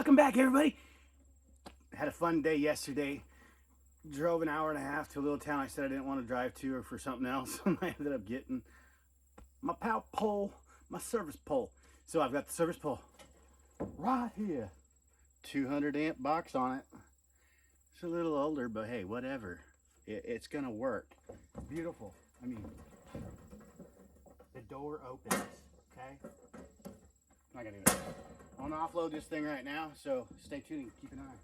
Welcome back, everybody. Had a fun day yesterday. Drove an hour and a half to a little town I said I didn't want to drive to or for something else. I ended up getting my power pole, my service pole. So I've got the service pole right here. 200 amp box on it. It's a little older, but hey, whatever. It's gonna work. Beautiful. I mean, the door opens, okay? I'm not gonna do that. I want to offload this thing right now, so stay tuned and keep an eye.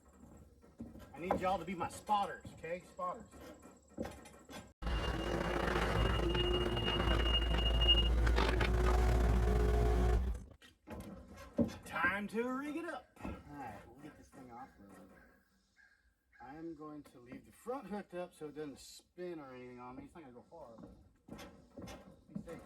I need y'all to be my spotters, okay? Spotters. Time to rig it up. Alright, we'll get this thing offloaded. I'm going to leave the front hooked up so it doesn't spin or anything on me. It's not going to go far, but be safe.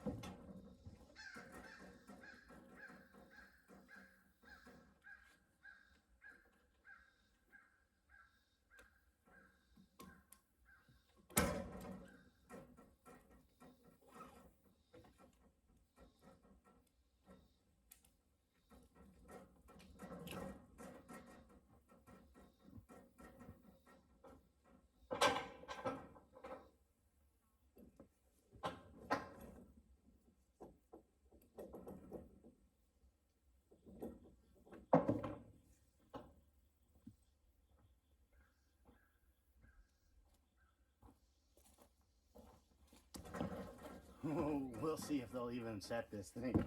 Oh, we'll see if they'll even set this thing.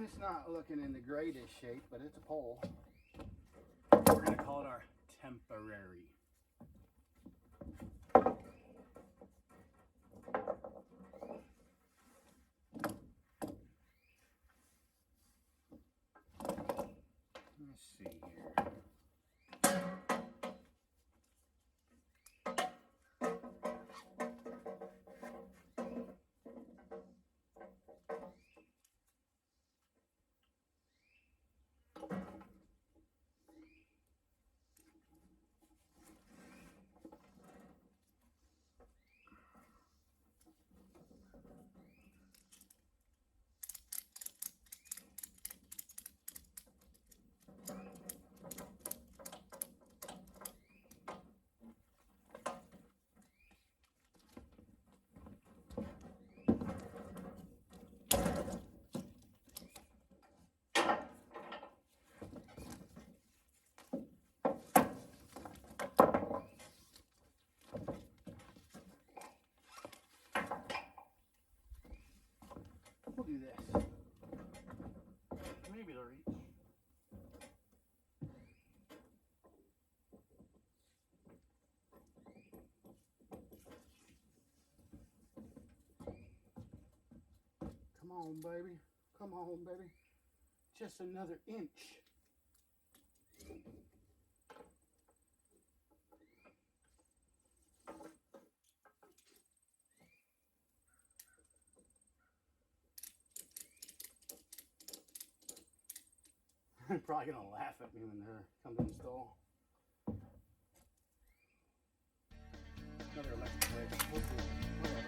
It's not looking in the greatest shape, but it's a pole. We're going to call it our temporary. Let's see here. We'll do this. Maybe it'll reach. Come on, baby. Come on, baby. Just another inch. They're probably gonna laugh at me when they're come to install. Another electric wedge. We'll see. Whatever.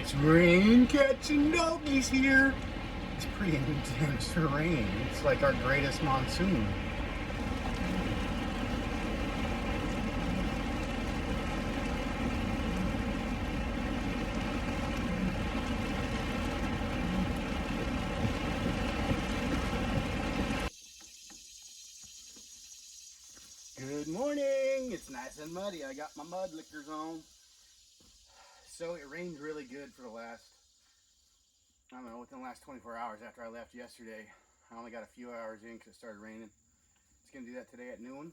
It's rain catching doggies here. It's pretty intense rain. It's like our greatest monsoon. Good morning. It's nice and muddy. I got my mud lickers on. So it rained really good for the last, I don't know, within the last 24 hours after I left yesterday. I only got a few hours in because it started raining. It's going to do that today at noon.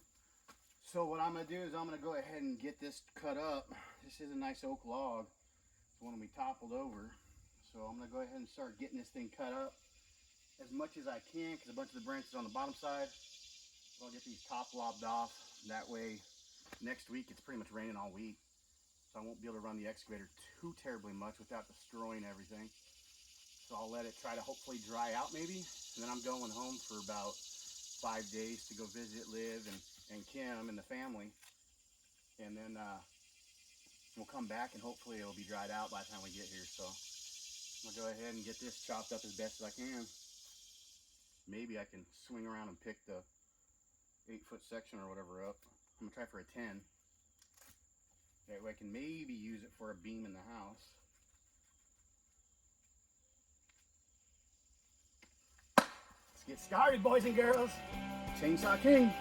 So what I'm going to do is I'm going to go ahead and get this cut up. This is a nice oak log. It's one we toppled over. So I'm going to go ahead and start getting this thing cut up as much as I can because a bunch of the branches on the bottom side. So I'll get these top lobbed off. That way next week it's pretty much raining all week. So I won't be able to run the excavator too terribly much without destroying everything. So I'll let it try to hopefully dry out maybe. And then I'm going home for about 5 days to go visit Liv and Kim and the family. And then we'll come back and hopefully it'll be dried out by the time we get here. So I'm gonna go ahead and get this chopped up as best as I can. Maybe I can swing around and pick the 8-foot section or whatever up. I'm gonna try for a 10. That way I can maybe use it for a beam in the house. Let's get started, boys and girls. Chainsaw King.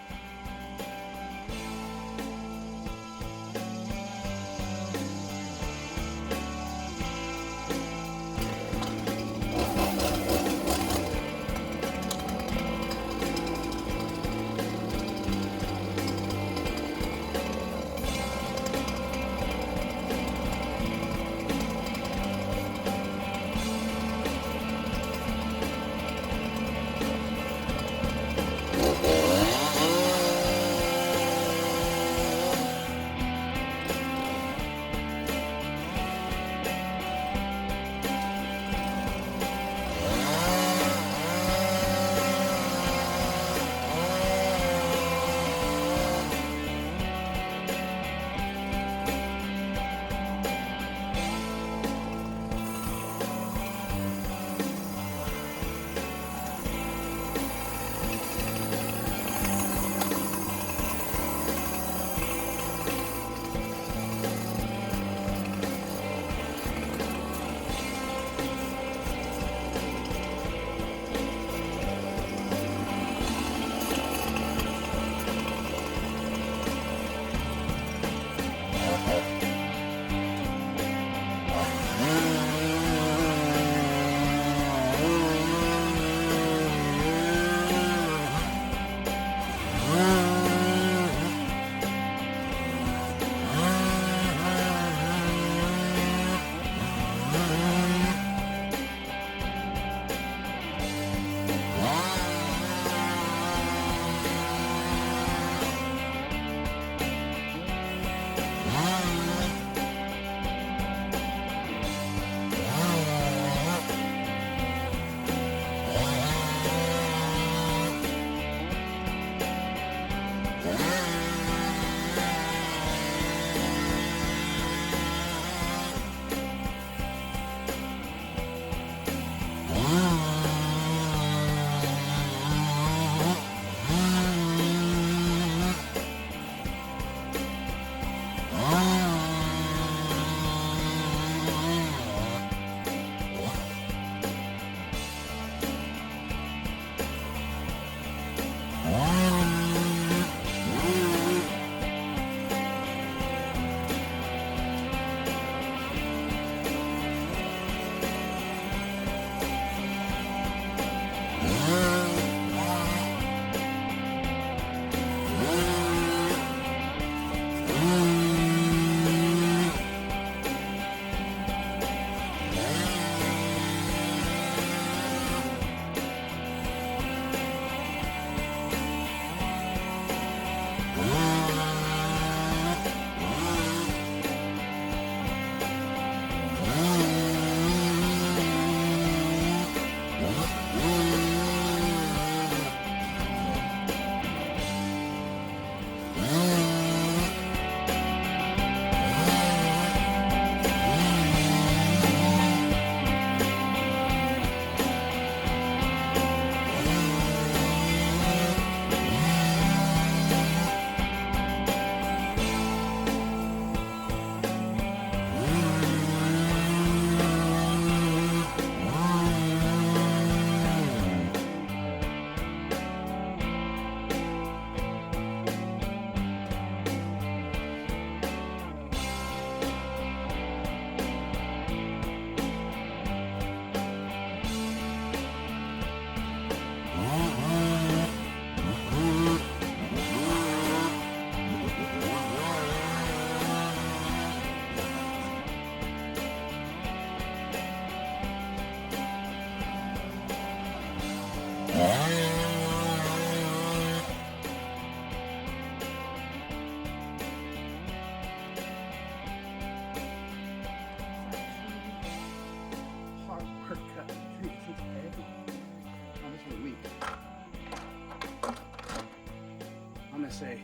gonna say?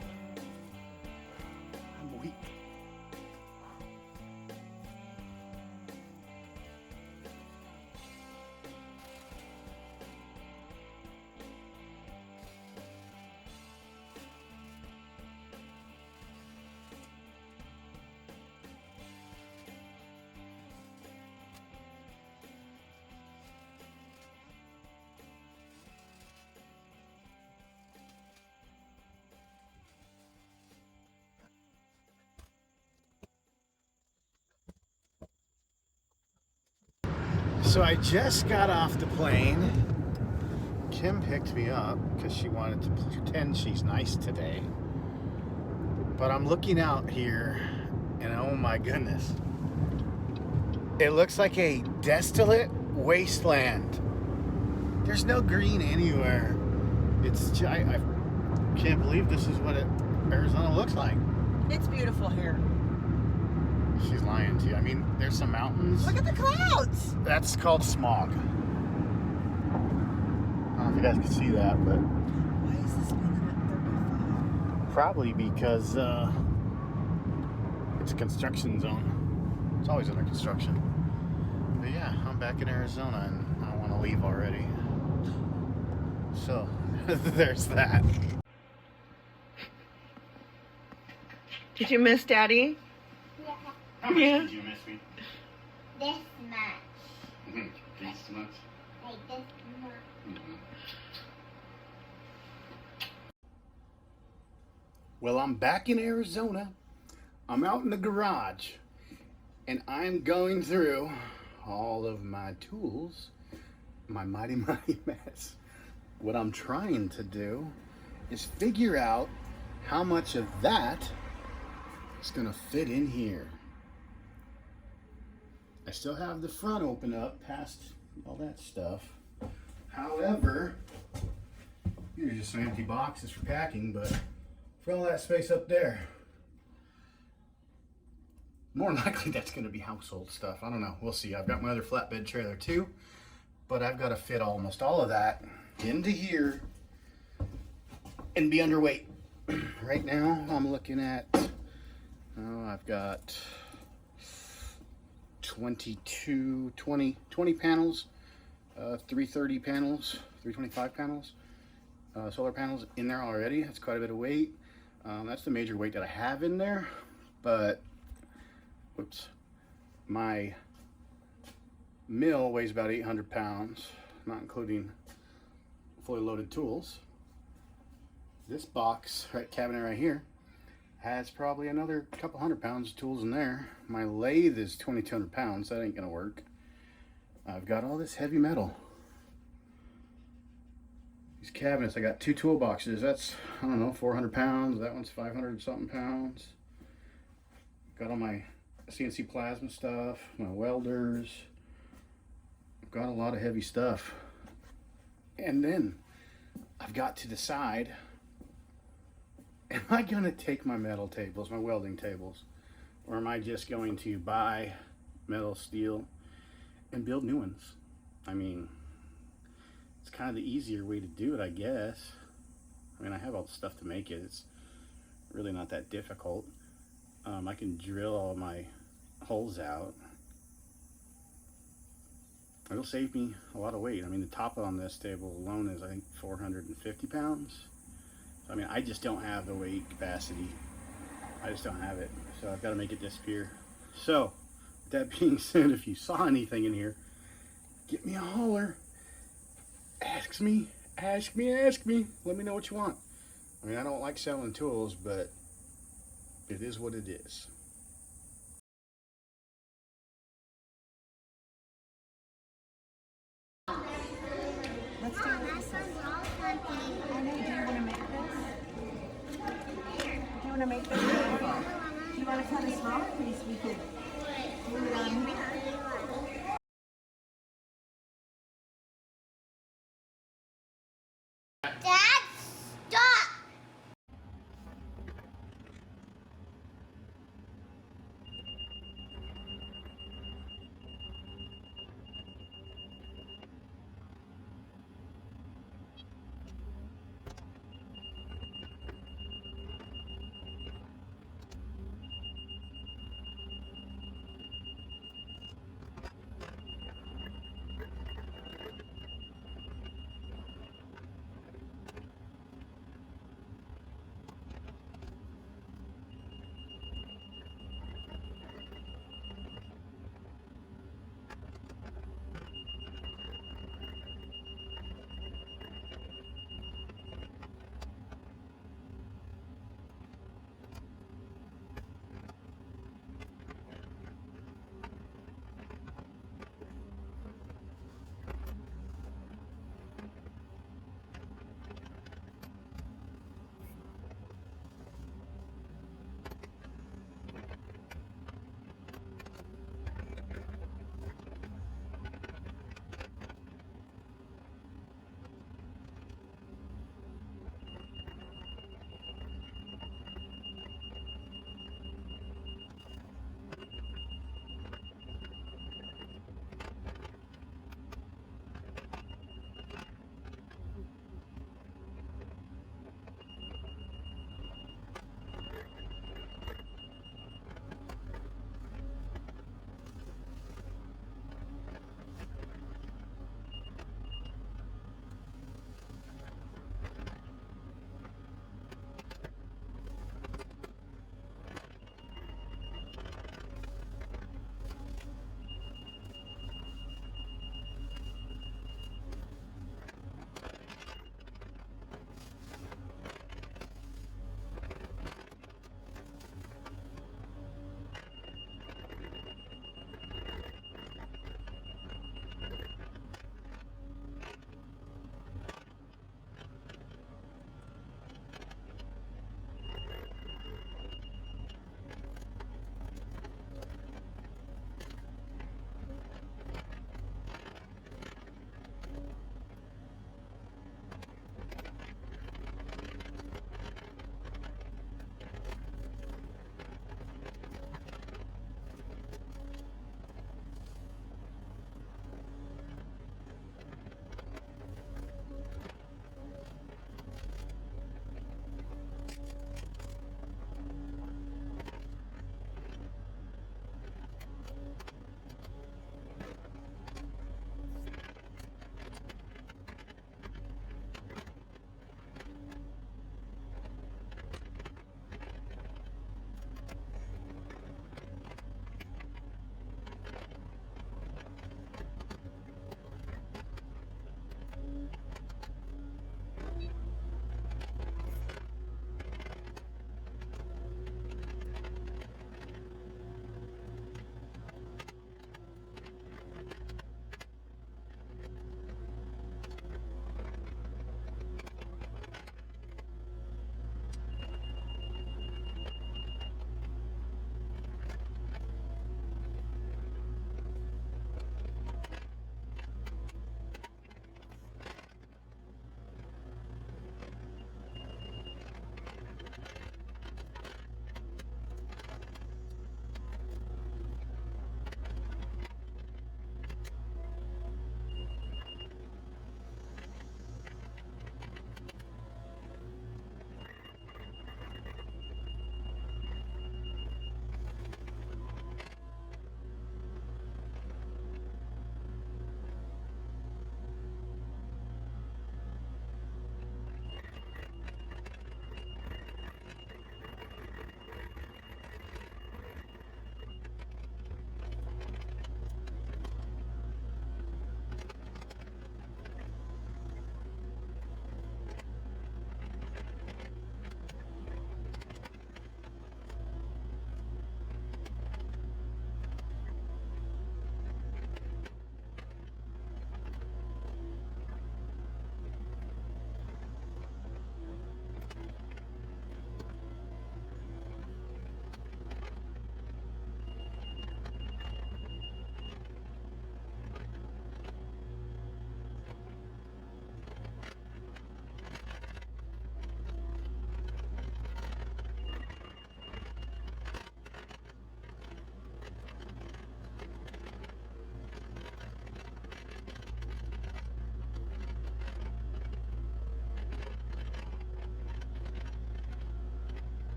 I'm weak. So I just got off the plane. Kim picked me up because she wanted to pretend she's nice today. But I'm looking out here and oh my goodness. It looks like a desolate wasteland. There's no green anywhere. I can't believe this is what Arizona looks like. It's beautiful here. She's lying to you. I mean, there's some mountains. Look at the clouds. That's called smog. I don't know if you guys can see that, but Why is this speeding at 35? probably because it's a construction zone. It's always under construction. But yeah, I'm back in Arizona and I don't want to leave already. So there's that. Did you miss Daddy? How much Yeah. did you miss me? This much. This much? Like this much. Well, I'm back in Arizona. I'm out in the garage and I'm going through all of my tools, my mighty mess. What I'm trying to do is figure out how much of that is gonna fit in here. I still have the front open up past all that stuff. However, these are just some empty boxes for packing, but for all that space up there, more than likely that's going to be household stuff. I don't know. We'll see. I've got my other flatbed trailer too, but I've got to fit almost all of that into here and be underweight. Right now, I'm looking at, I've got 20 panels, 330 panels, 325 panels, solar panels in there already. That's quite a bit of weight. That's the major weight that I have in there, but whoops, my mill weighs about 800 pounds, not including fully loaded tools. This box, cabinet right here, has probably another couple hundred pounds of tools in there. My lathe is 2,200 pounds. That ain't gonna work. I've got all this heavy metal. These cabinets, I got 2 toolboxes. That's, I don't know, 400 pounds. That one's 500 something pounds. Got all my CNC plasma stuff, my welders. I've got a lot of heavy stuff. And then I've got to decide, am I gonna take my metal tables, my welding tables, or am I just going to buy metal, steel, and build new ones? I mean, it's kind of the easier way to do it, I guess. I mean, I have all the stuff to make it. It's really not that difficult. I can drill all my holes out. It'll save me a lot of weight. I mean, the top on this table alone is, I think, 450 pounds. I mean, I just don't have the weight capacity. I just don't have it. So I've got to make it disappear. So, with that being said, if you saw anything in here, get me a holler. Ask me. Let me know what you want. I mean, I don't like selling tools, but it is what it is. Let's do this. I know. Do you want to make this? Do you want to make this? Do you want to cut a smaller piece? We could move it on here. Dad, stop!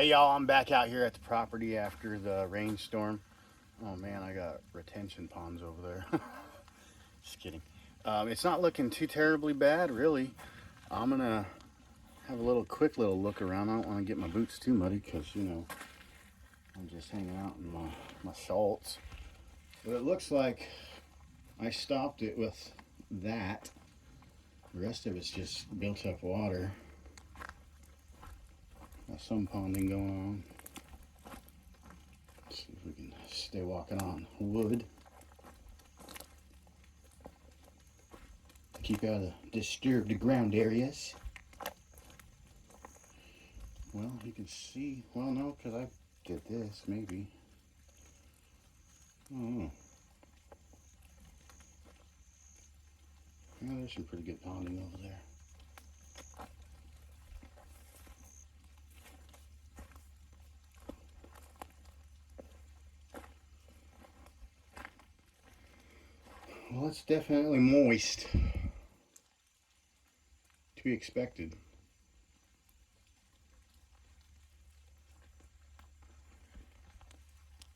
Hey y'all, I'm back out here at the property after the rainstorm. Oh man, I got retention ponds over there. Just kidding. It's not looking too terribly bad, really. I'm gonna have a quick little look around. I don't want to get my boots too muddy because, you know, I'm just hanging out in my shorts. But it looks like I stopped it with that. The rest of it's just built up water. Got some ponding going on. Let's see if we can stay walking on wood. To keep out of the disturbed ground areas. Well, you can see, well no, because I did this, maybe. I don't know. Yeah, there's some pretty good ponding over there. Well, it's definitely moist. To be expected.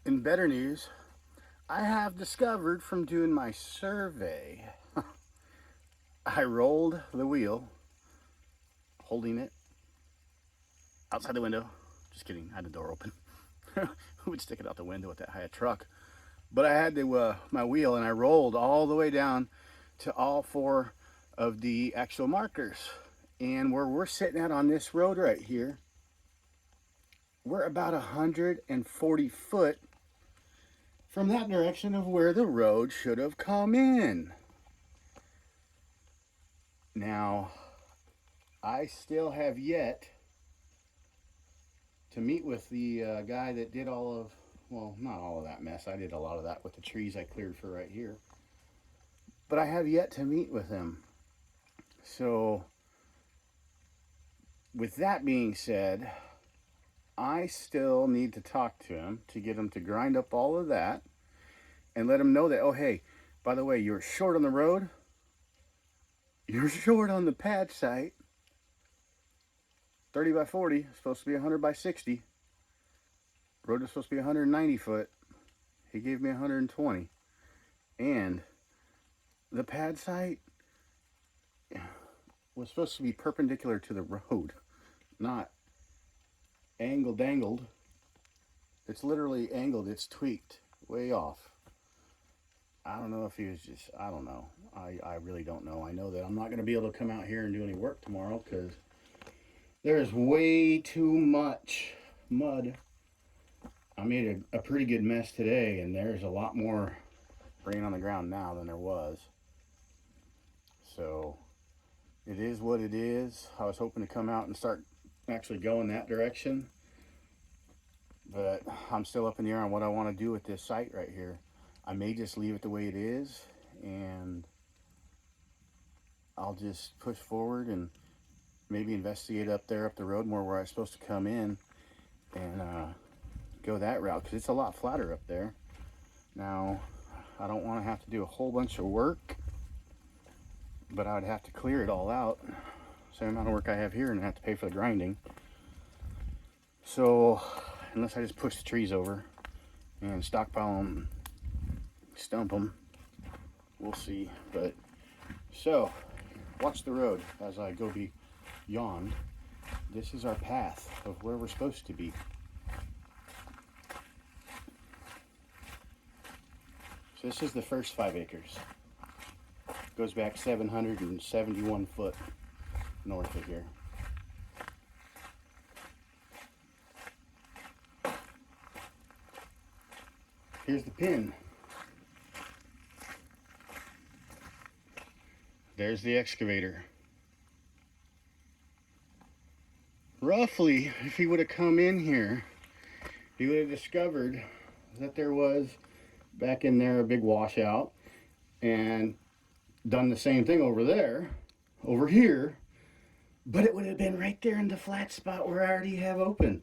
In better news, I have discovered from doing my survey, I rolled the wheel, holding it outside the window. Just kidding, I had the door open. Who would stick it out the window with that high a truck? But I had my wheel and I rolled all the way down to all 4 of the actual markers. And where we're sitting at on this road right here, we're about 140 foot from that direction of where the road should have come in. Now, I still have yet to meet with the guy that did all of, well, not all of that mess. I did a lot of that with the trees I cleared for right here. But I have yet to meet with him. So, with that being said, I still need to talk to him to get him to grind up all of that and let him know that, oh, hey, by the way, you're short on the road. You're short on the pad site. 30 by 40, supposed to be 100 by 60. Road is supposed to be 190 foot. He gave me 120. And the pad site was supposed to be perpendicular to the road, not angled. It's literally angled. It's tweaked way off. I don't know if he was just, I don't know. I really don't know. I know that I'm not going to be able to come out here and do any work tomorrow because there's way too much mud. I made a pretty good mess today, and there's a lot more rain on the ground now than there was. So it is what it is. I was hoping to come out and start actually going that direction, but I'm still up in the air on what I want to do with this site right here. I may just leave it the way it is, and I'll just push forward and maybe investigate up the road more where I'm supposed to come in and go that route, because it's a lot flatter up there. Now, I don't want to have to do a whole bunch of work, but I would have to clear it all out. Same amount of work I have here, and I have to pay for the grinding. So, unless I just push the trees over and stockpile them, stump them, we'll see. But, so, watch the road as I go beyond. This is our path of where we're supposed to be. So this is the first 5 acres. Goes back 771 foot north of here. Here's the pin. There's the excavator. Roughly, if he would have come in here, he would have discovered that there was back in there a big washout, and done the same thing over there, over here, but it would have been right there in the flat spot where I already have open.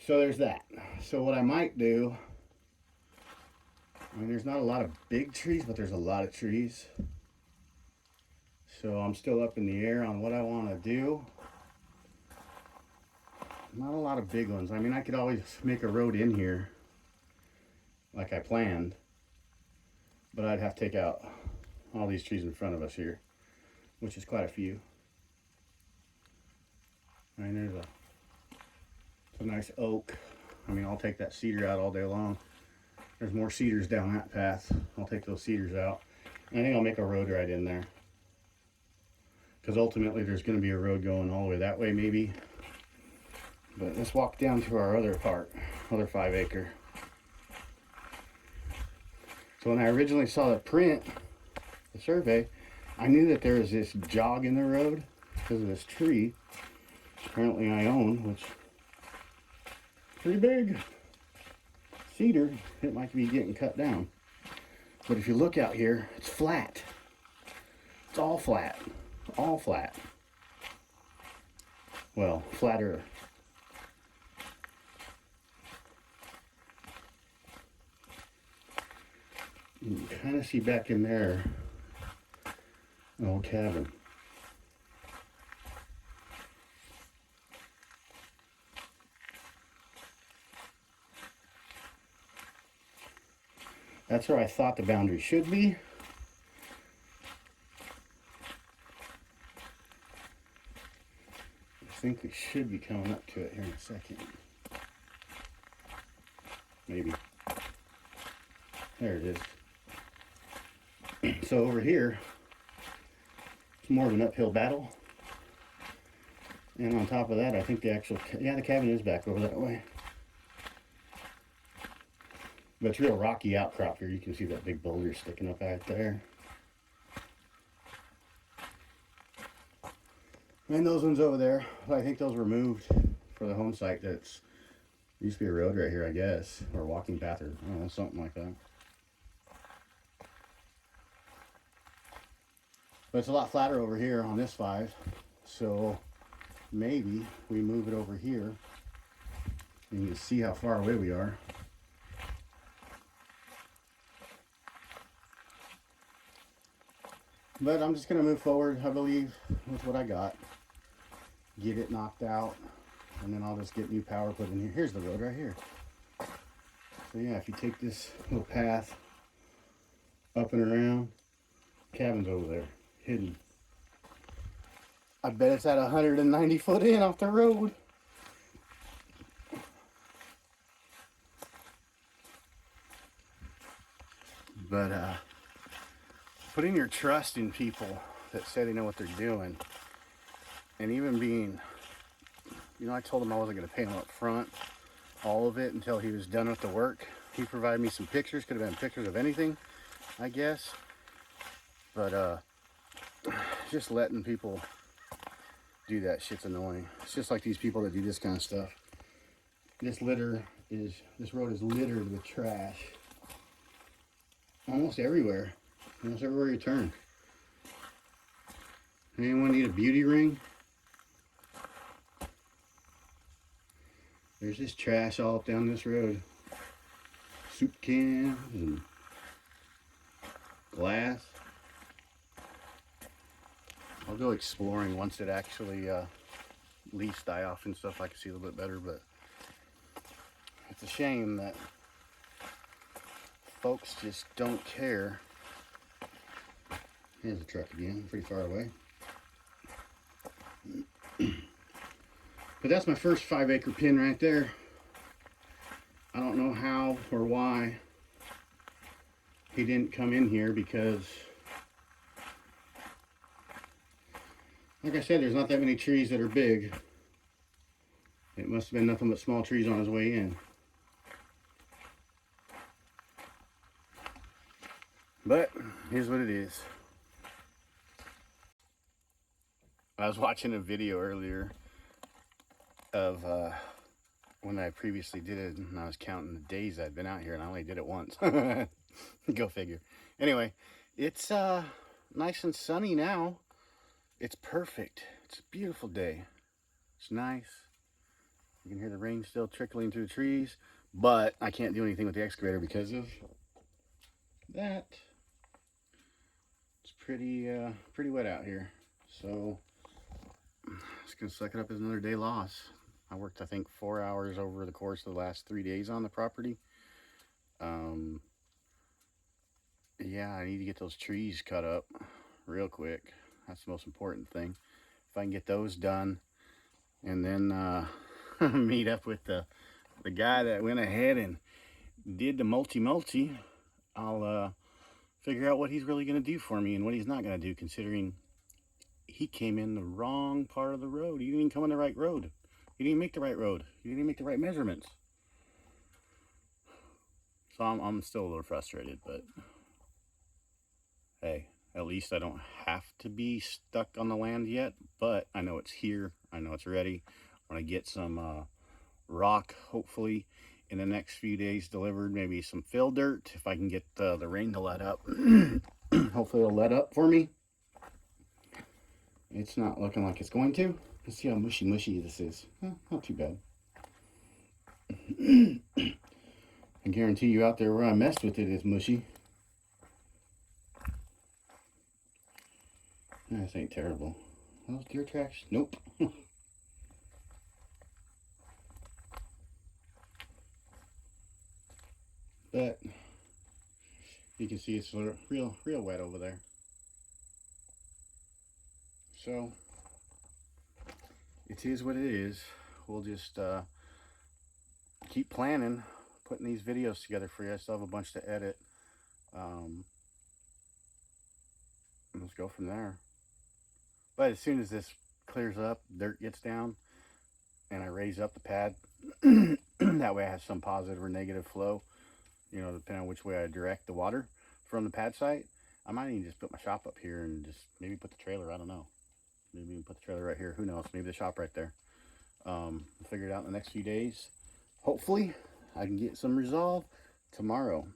So there's that. So what I might do, I mean, there's not a lot of big trees, but there's a lot of trees. So I'm still up in the air on what I want to do. Not a lot of big ones. I mean, I could always make a road in here like I planned, but I'd have to take out all these trees in front of us here, which is quite a few. I mean, there's a nice oak. I mean, I'll take that cedar out all day long. There's more cedars down that path. I'll take those cedars out. And I think I'll make a road right in there, because ultimately there's going to be a road going all the way that way maybe. But let's walk down to our other part, other 5 acre. So when I originally saw the print, the survey, I knew that there was this jog in the road because of this tree apparently I own, which is pretty big. Cedar, it might be getting cut down. But if you look out here, it's flat. It's all flat. All flat. Well, flatter. You can kind of see back in there an old cabin. That's where I thought the boundary should be. I think we should be coming up to it here in a second. Maybe. There it is. So over here, it's more of an uphill battle. And on top of that, I think the actual, yeah, the cabin is back over that way. But it's real rocky outcrop here. You can see that big boulder sticking up out there. And those ones over there, I think those were moved for the home site. That's used to be a road right here, I guess, or a walking path, or I don't know, something like that. But it's a lot flatter over here on this 5, so maybe we move it over here and you can see how far away we are. But I'm just going to move forward, I believe, with what I got. Get it knocked out, and then I'll just get new power put in here. Here's the road right here. So yeah, if you take this little path up and around, cabin's over there, hidden. I bet it's at 190 foot in off the road. But putting your trust in people that say they know what they're doing, and even being, you know, I told him I wasn't going to pay him up front, all of it, until he was done with the work. He provided me some pictures, could have been pictures of anything, I guess. But just letting people do that shit's annoying. It's just like these people that do this kind of stuff. This road is littered with trash. Almost everywhere. Almost everywhere you turn. Anyone need a beauty ring? There's this trash all up down this road. Soup cans and glass. I'll go exploring once it actually leaves die off and stuff. I can see a little bit better, but it's a shame that folks just don't care. Here's the truck again, pretty far away. But that's my first 5 acre pin right there. I don't know how or why he didn't come in here, because like I said, there's not that many trees that are big. It must have been nothing but small trees on his way in. But here's what it is. I was watching a video earlier of when I previously did it, and I was counting the days I'd been out here, and I only did it once. Go figure. Anyway, it's nice and sunny now. It's perfect. It's a beautiful day. It's nice. You can hear the rain still trickling through the trees, but I can't do anything with the excavator because of that. It's pretty wet out here, so just gonna suck it up as another day loss. I worked, I think, 4 hours over the course of the last 3 days on the property. Yeah, I need to get those trees cut up real quick. That's the most important thing. If I can get those done, and then meet up with the guy that went ahead and did the multi, I'll figure out what he's really going to do for me and what he's not going to do, considering he came in the wrong part of the road. He didn't even come in the right road. He didn't make the right road. He didn't make the right measurements. So I'm still a little frustrated, but hey, at least I don't have to be stuck on the land yet, but I know it's here. I know it's ready. When I get some rock, hopefully in the next few days delivered, maybe some fill dirt, if I can get the rain to let up. Hopefully it'll let up for me. It's not looking like it's going to. Let's see how mushy this is. Not too bad. I guarantee you out there where I messed with it is mushy. This ain't terrible. Are those deer tracks? Nope. But you can see it's real wet over there. So it is what it is. We'll just keep planning, putting these videos together for you. I still have a bunch to edit. Let's go from there. But as soon as this clears up, dirt gets down, and I raise up the pad, that way I have some positive or negative flow, you know, depending on which way I direct the water from the pad site. I might even just put my shop up here and just maybe put the trailer, I don't know. Maybe even put the trailer right here, who knows, maybe the shop right there. We'll figure it out in the next few days. Hopefully I can get some resolve tomorrow.